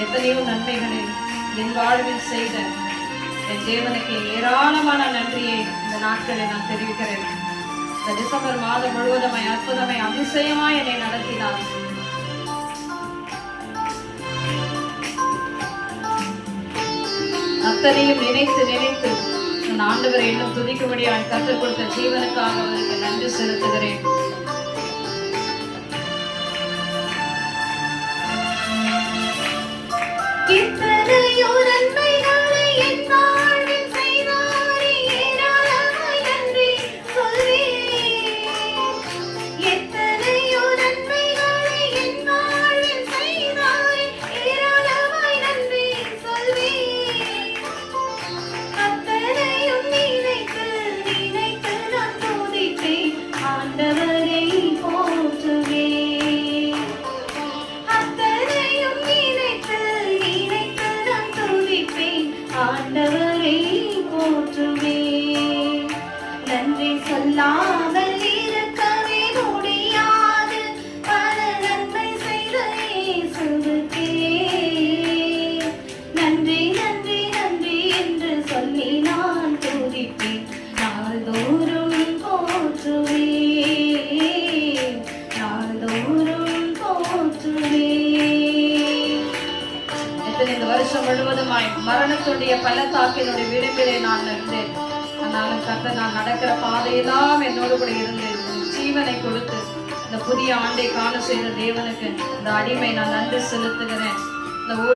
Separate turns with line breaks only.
எத்தனையோ நன்மைகளை என் வாழ்வில் செய்த என் தேவனுக்கு ஏராளமான நன்றியை இந்த நாட்களை நான் தெரிவிக்கிறேன். இந்த டிசம்பர் மாதம் முழுவதுமாய் அற்புதமாய் அதிசயமாய் என்னை நடத்தினார். அத்தனையும் நினைத்து நினைத்து நான் ஆண்டவரை இன்னும் துதிக்கும்படியாக கற்றுக் கொடுத்த ஜீவனுக்காக அவருக்கு நன்றி செலுத்துகிறேன்.
ஆண்டவரை போற்றுவே, நன்றி சொல்லாமல் இருக்கவே முடியாது. பல நன்மை செய்த இயேசுவுக்கே நன்றி நன்றி நன்றி என்று சொல்லி நான் துதிப்பேன். நாள்தோறும் போற்றுவே, நாள்தோறும் போற்றுவே.
இந்த வருஷம் முழுவதுமாய் மரணத்துடைய பள்ளத்தாக்கினுடைய விளிம்பிலே நான் இருந்தேன். ஆனாலும் கர்த்தர் நான் நடக்கிற பாதையெல்லாம் என்னோடு கூட இருந்து ஜீவனை கொடுத்து இந்த புதிய ஆண்டை காண செய்த தேவனுக்கு இந்த அடிமை நான் நன்றி செலுத்துகிறேன். இந்த